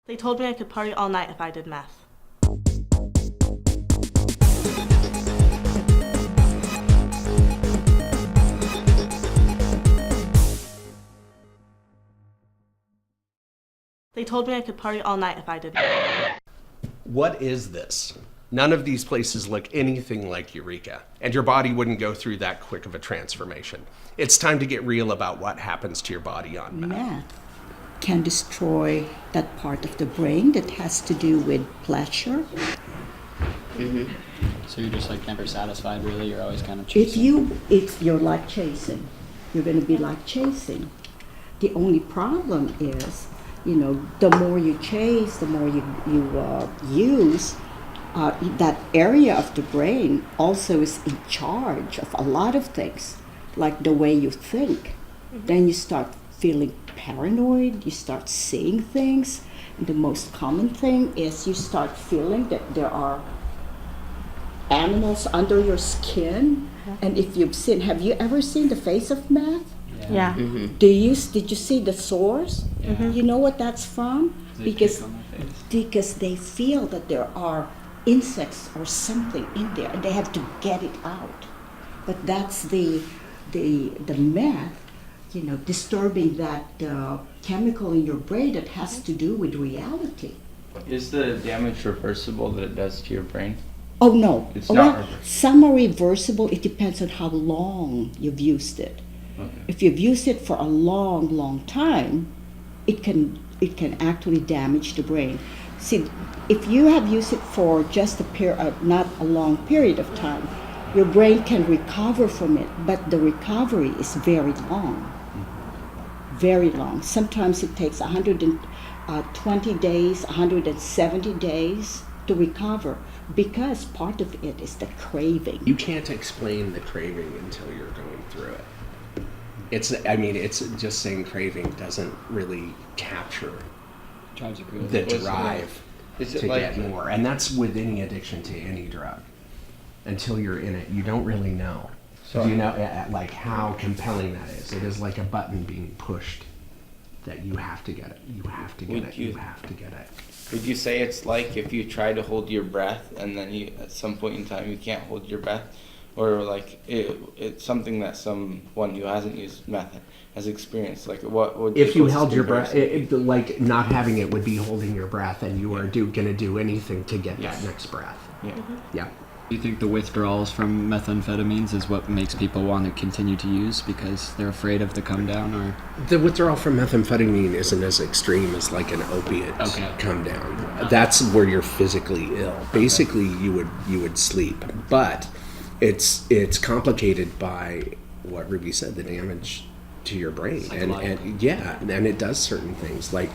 They told me I could party all night if I did meth. They told me I could party all night if I did meth. What is this? None of these places look anything like Eureka, and your body wouldn't go through that quick of a transformation. It's time to get real about what happens to your body on meth. Meth can destroy that part of the brain that has to do with pleasure. So you're just like never satisfied, really? You're always kind of chasing? If you're like chasing, you're going to be like chasing. The only problem is, the more you chase, the more you use, that area of the brain also is in charge of a lot of things, like the way you think. Then you start feeling paranoid, you start seeing things. And the most common thing is you start feeling that there are animals under your skin. And if have you ever seen the face of meth? Yeah. Did you see the sores? You know what that's from? Because they feel that there are insects or something in there, and they have to get it out. But that's the meth, disturbing that chemical in your brain that has to do with reality. Is the damage reversible that it does to your brain? Oh no, It's not reversible. Some are reversible. It depends on how long you've used it. Okay. If you've used it for a long, long time, it can actually damage the brain. See, if you have used it for just not a long period of time, your brain can recover from it, but the recovery is very long. Very long. Sometimes it takes 120 days, 170 days to recover, because part of it is the craving. You can't explain the craving until you're going through it. It's just saying craving doesn't really capture Drives you crazy. the drive Is it to like get more. And that's with any addiction to any drug. Until you're in it, you don't really know. So you know, like how compelling that is. It is like a button being pushed that you have to get it. You have to get it. You have to get it. Would you say it's like if you try to hold your breath and then at some point in time you can't hold your breath? Or like it's something that someone who hasn't used meth has experienced. Like what would if you held your breath, like not having it would be holding your breath, and you are going to do anything to get that next breath. Yeah. Yeah. Do you think the withdrawals from methamphetamines is what makes people want to continue to use because they're afraid of the come down, or? The withdrawal from methamphetamine isn't as extreme as like an opiate come down. That's where you're physically ill. Basically, you would sleep, but it's complicated by what Ruby said, the damage to your brain, and it does certain things, like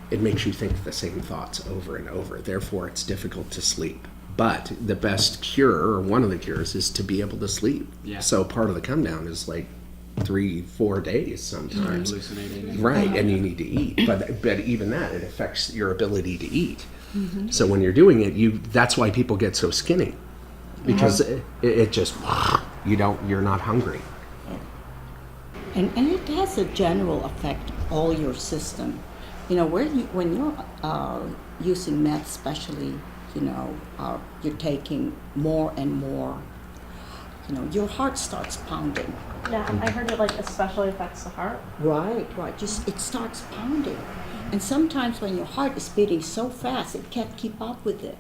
it makes you think the same thoughts over and over. Therefore, it's difficult to sleep. But the best cure, or one of the cures, is to be able to sleep. Yeah. So part of the come down is like 3-4 days sometimes. Hallucinating. Right, and you need to eat. But even that, it affects your ability to eat. So when you're doing it, that's why people get so skinny. Because it just, you're not hungry. And it has a general effect on all your system. When you're using meth, especially, you're taking more and more, your heart starts pounding. Yeah, I heard it especially affects the heart. Right. Just it starts pounding. And sometimes when your heart is beating so fast, it can't keep up with it.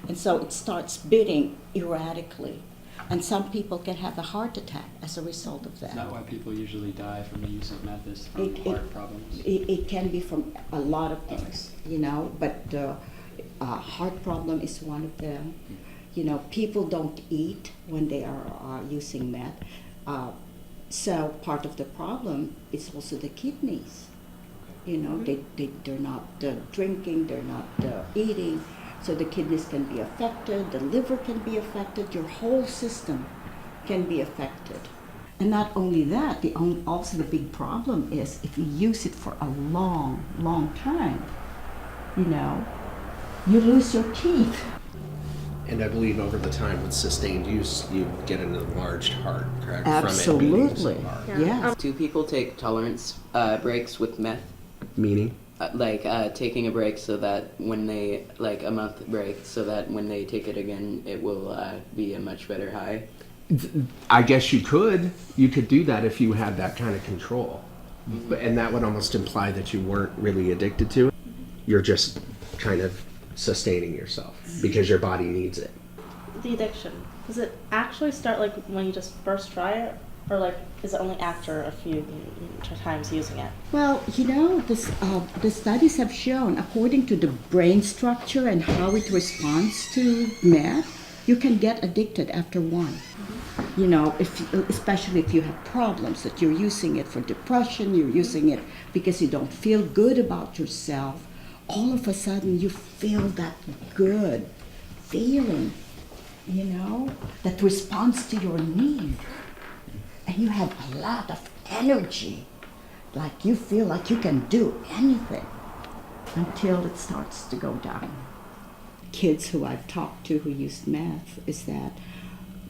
And so it starts beating erratically. And some people can have a heart attack as a result of that. Is that why people usually die from the use of meth, is from heart problems? It can be from a lot of things, but heart problem is one of them. People don't eat when they are using meth. So part of the problem is also the kidneys. They're not drinking, they're not eating. So the kidneys can be affected, the liver can be affected, your whole system can be affected. And not only that, also the big problem is if you use it for a long, long time, you lose your teeth. And I believe over the time with sustained use, you get an enlarged heart, correct? Absolutely, From it beating so hard. yeah. Do people take tolerance breaks with meth? Meaning? taking a break so that when they a month break so that when they take it again it will be a much better high. I guess you could do that if you had that kind of control. And that would almost imply that you weren't really addicted to it. You're just kind of sustaining yourself because your body needs it. The addiction, does it actually start like when you just first try it, or like is it only after a few times using it? Well, the studies have shown, according to the brain structure and how it responds to meth, you can get addicted after one. You know, especially if you have problems, that you're using it for depression, you're using it because you don't feel good about yourself. All of a sudden, you feel that good feeling, you know, that responds to your need. And you have a lot of energy, like you feel like you can do anything until it starts to go down. Kids who I've talked to who used meth is that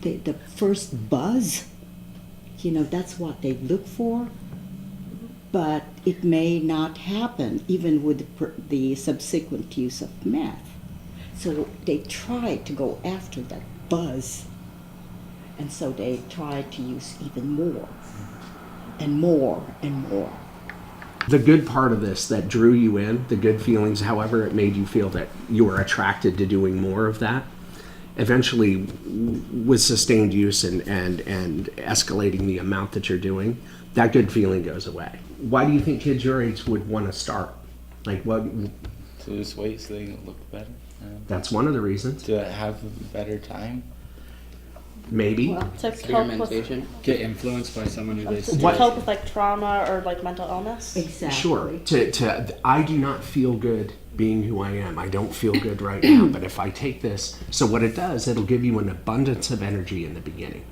the first buzz, you know, that's what they look for, but it may not happen even with the subsequent use of meth. So they try to go after that buzz. And so they try to use even more and more and more. The good part of this that drew you in, the good feelings, however it made you feel that you were attracted to doing more of that, eventually with sustained use and escalating the amount that you're doing, that good feeling goes away. Why do you think kids your age would want to start? Like what? To lose weight so they can look better. That's one of the reasons. To have a better time. Maybe. To cope with, Experimentation. Get influenced by someone who they to cope with like trauma or like mental illness. Exactly. Sure. I do not feel good being who I am. I don't feel good right now, but if I take this, so what it does, it'll give you an abundance of energy in the beginning.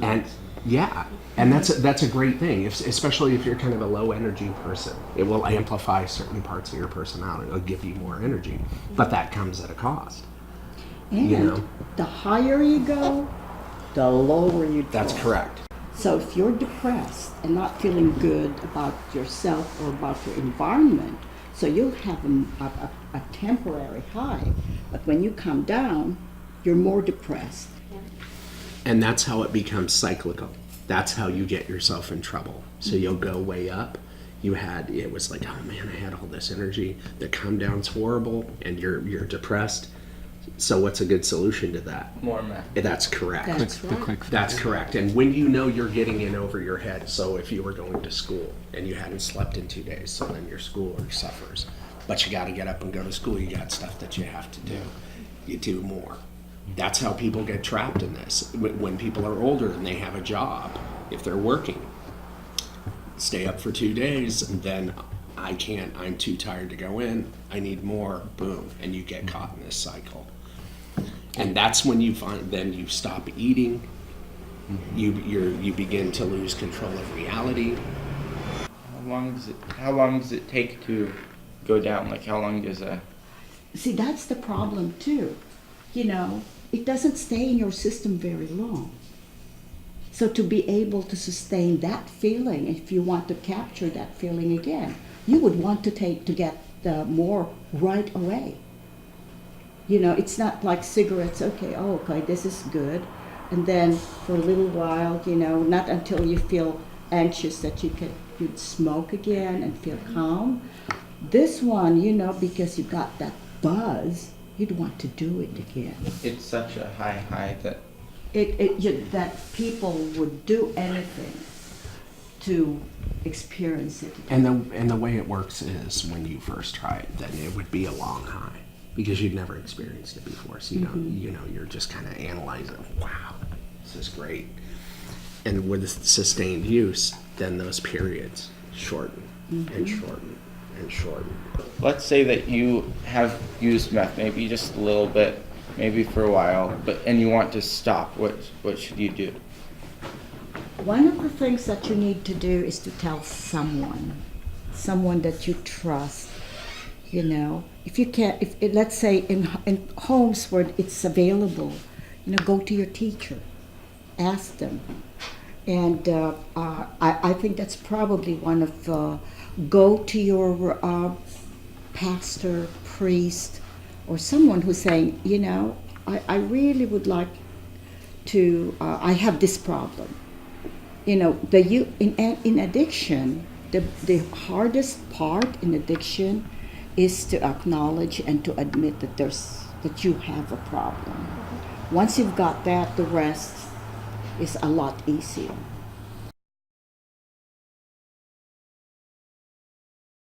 And yeah, and that's a great thing, especially if you're kind of a low energy person. It will amplify certain parts of your personality. It'll give you more energy, but that comes at a cost. And You know? the higher you go, the lower you drop. That's correct. So if you're depressed and not feeling good about yourself or about your environment, so you'll have a temporary high, but when you come down, you're more depressed. And that's how it becomes cyclical. That's how you get yourself in trouble. So you'll go way up. It was like, oh man, I had all this energy. The come down's horrible, and you're depressed. So what's a good solution to that? More meth. That's correct. That's right. That's correct. And when you know you're getting in over your head, so if you were going to school and you hadn't slept in 2 days, so then your school suffers. But you got to get up and go to school. You got stuff that you have to do. You do more. That's how people get trapped in this. When people are older and they have a job, if they're working, stay up for 2 days, and then I can't, I'm too tired to go in, I need more, boom, and you get caught in this cycle. And that's when you find, then you stop eating, you begin to lose control of reality. How long does it take to go down? Like how long does a... See, that's the problem too. You know, it doesn't stay in your system very long. So to be able to sustain that feeling, if you want to capture that feeling again, you would want to get more right away. You know, it's not like cigarettes, okay, this is good. And then for a little while, you know, not until you feel anxious that you'd smoke again and feel calm. This one, you know, because you got that buzz, you'd want to do it again. It's such a high that... That people would do anything to experience it again. And the way it works is when you first try it, then it would be a long high because you'd never experienced it before. So you're just kind of analyzing, wow, this is great. And with sustained use, then those periods shorten and shorten and shorten. Let's say that you have used meth, maybe just a little bit, maybe for a while, and you want to stop. What should you do? One of the things that you need to do is to tell someone that you trust. You know, if you can't, let's say in homes where it's available, you know, go to your teacher, ask them, and I think that's probably one of go to your pastor, priest, or someone who's saying, you know, I really would like to, I have this problem. You know, in addiction, the hardest part in addiction is to acknowledge and to admit that you have a problem. Once you've got that, the rest is a lot easier.